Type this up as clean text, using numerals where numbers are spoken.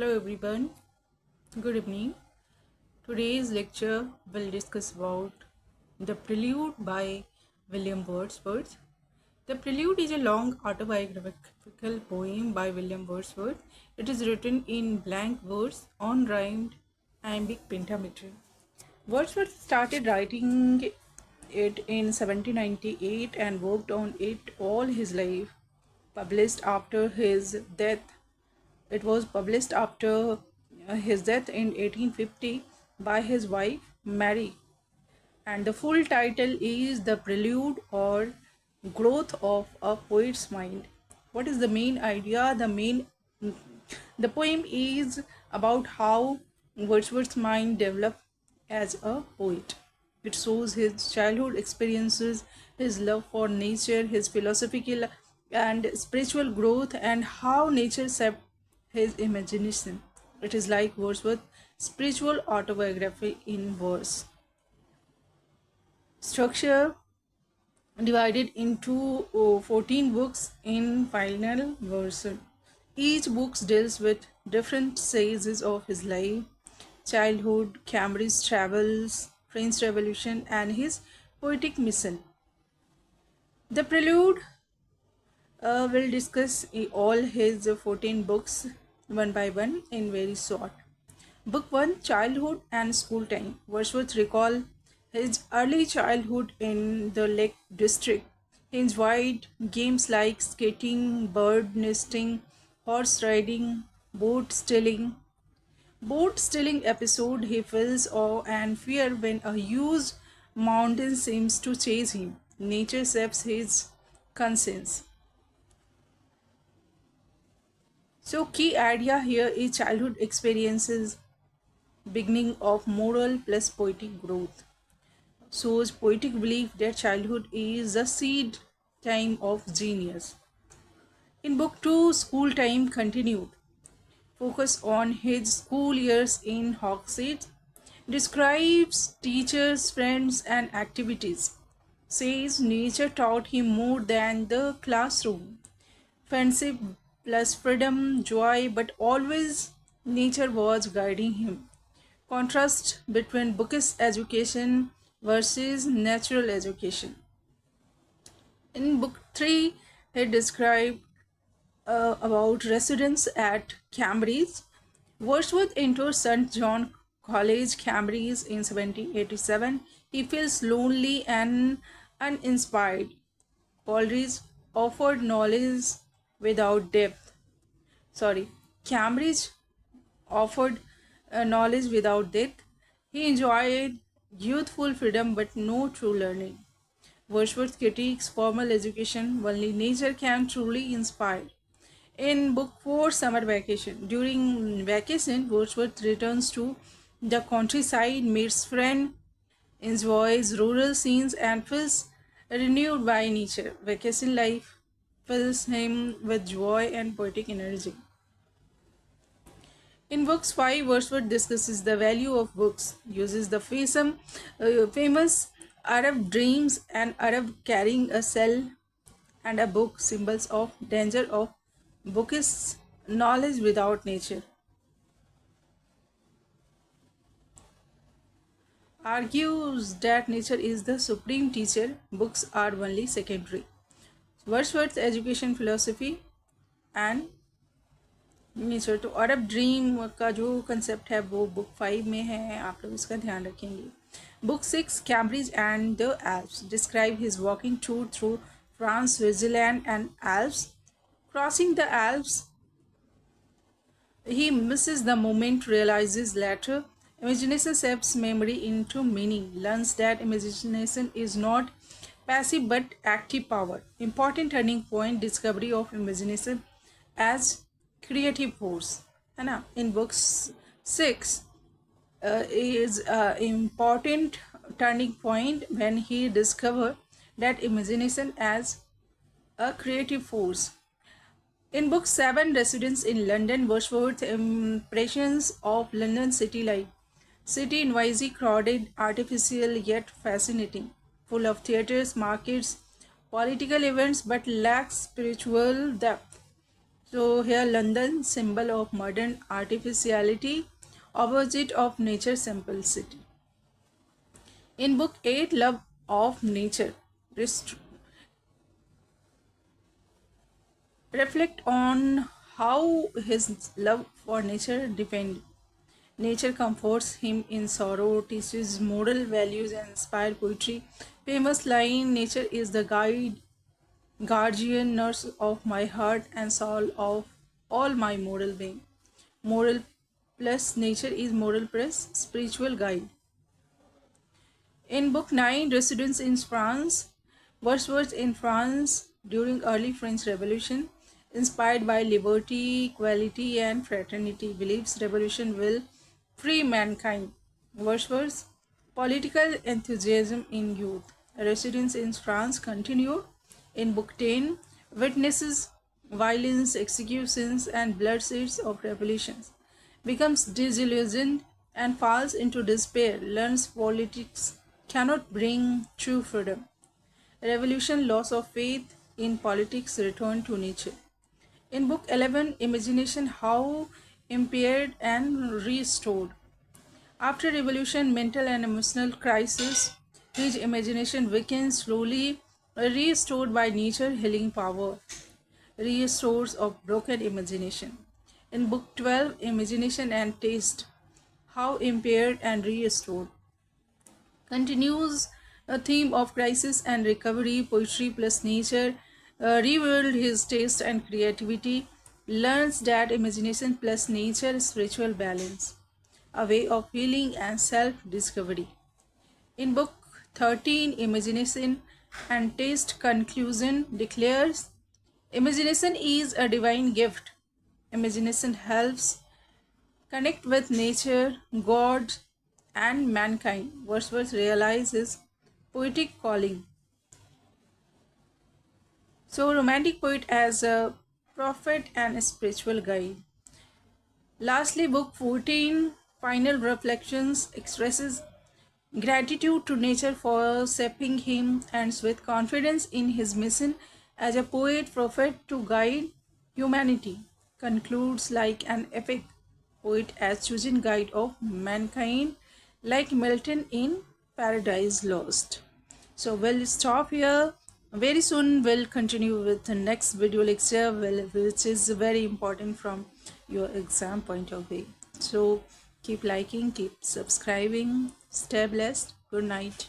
Hello everyone, good evening. Today's lecture will discuss about The Prelude by William Wordsworth. The Prelude is a long autobiographical poem by William Wordsworth. It is written in blank verse on rhymed iambic pentameter. Wordsworth started writing it in 1798 and worked on it all his life. Published after his death It was published after his death in 1850 by his wife Mary, and the full title is The Prelude or Growth of a Poet's Mind. What is the main idea? The poem is about how Wordsworth's mind developed as a poet. It shows his childhood experiences, his love for nature, his philosophical and spiritual growth, and how nature shaped his imagination. It is like Wordsworth's spiritual autobiography in verse. Structure divided into 14 books in final version. Each book deals with different phases of his life: childhood, Cambridge travels, French Revolution, and his poetic mission. The Prelude will discuss all his 14 books one by one in very short. Book 1: Childhood and School Time. Wordsworth recall his early childhood in the Lake District. He enjoyed games like skating, bird nesting, horse riding, boat stealing. Boat stealing episode, he feels awe and fear when a huge mountain seems to chase him. Nature shapes his conscience. So key idea here is childhood experiences, beginning of moral plus poetic growth. Shows poetic belief that childhood is the seed time of genius. In book 2, School Time continued. Focus on his school years in Hogshead. Describes teachers, friends, and activities. Says nature taught him more than the classroom. Friendship plus freedom, joy, but always nature was guiding him. Contrast between bookish education versus natural education. In book 3, he described about residence at Cambridge. Wordsworth enters St. John College, Cambridge in 1787. He feels lonely and uninspired. Coleridge offered knowledge without depth. Cambridge offered knowledge without depth. He enjoyed youthful freedom but no true learning. Wordsworth critiques formal education, only nature can truly inspire. In book 4, Summer Vacation. During vacation, Wordsworth returns to the countryside, meets friends, enjoys rural scenes, and feels renewed by nature. Vacation life fills him with joy and poetic energy. In books 5, Wordsworth discusses the value of books, uses the famous Arab dreams and Arab carrying a cell and a book, symbols of danger of bookish knowledge without nature. Argues that nature is the supreme teacher, books are only secondary. Wordsworth's education philosophy and nature तो अरब dream का जो concept है वो book 5 में है, आप लोग इसका ध्यान रखेंगे. Book 6, Cambridge and the Alps. Describe his walking tour through France, Switzerland and Alps. Crossing the Alps, he misses the moment, realizes later. Imagination shapes memory into meaning, learns that imagination is not passive but active power. Important turning point, discovery of imagination as creative force, है ना. In book 6 is important turning point when he discovered that imagination as a creative force. In book 7, Residence in London, Wordsworth's impressions of London city life. City noisy, crowded, artificial yet fascinating, full of theatres, markets, political events, but lacks spiritual depth. So here London, symbol of modern artificiality, opposite of nature simplicity. In book 8, Love of Nature, reflect on how his love for nature depend. Nature comforts him in sorrow, teaches moral values, and inspires poetry. Famous line: Nature is the guide, guardian, nurse of my heart and soul of all my moral being. Moral plus nature is moral plus spiritual guide. In Book 9, Residence in France, Wordsworth in France during early French Revolution, inspired by liberty, equality, and fraternity, believes revolution will free mankind. Wordsworth's political enthusiasm in youth. Residence in France continued. In Book 10, witnesses violence, executions, and bloodsheds of revolutions, becomes disillusioned and falls into despair, learns politics cannot bring true freedom. Revolution, loss of faith in politics, return to nature. In Book 11, Imagination, how impaired and restored. After revolution, mental and emotional crisis, his imagination weakens slowly, restored by nature healing power, restores of broken imagination. In Book 12, Imagination and Taste, how impaired and restored, continues a theme of crisis and recovery, poetry plus nature, revealed his taste and creativity, learns that imagination plus nature is spiritual balance, a way of healing and self-discovery. In Book 13, Imagination and Taste conclusion declares, imagination is a divine gift. Imagination helps connect with nature, God, and mankind. Wordsworth realizes poetic calling. So, romantic poet as a prophet and a spiritual guide. Lastly, Book 14, Final Reflections, expresses gratitude to nature for shaping him and with confidence in his mission as a poet prophet to guide humanity. Concludes like an epic poet as chosen guide of mankind, like Milton in Paradise Lost. So we'll stop here. Very soon we'll continue with the next video lecture, which is very important from your exam point of view. So keep liking, keep subscribing. Stay blessed. Good night.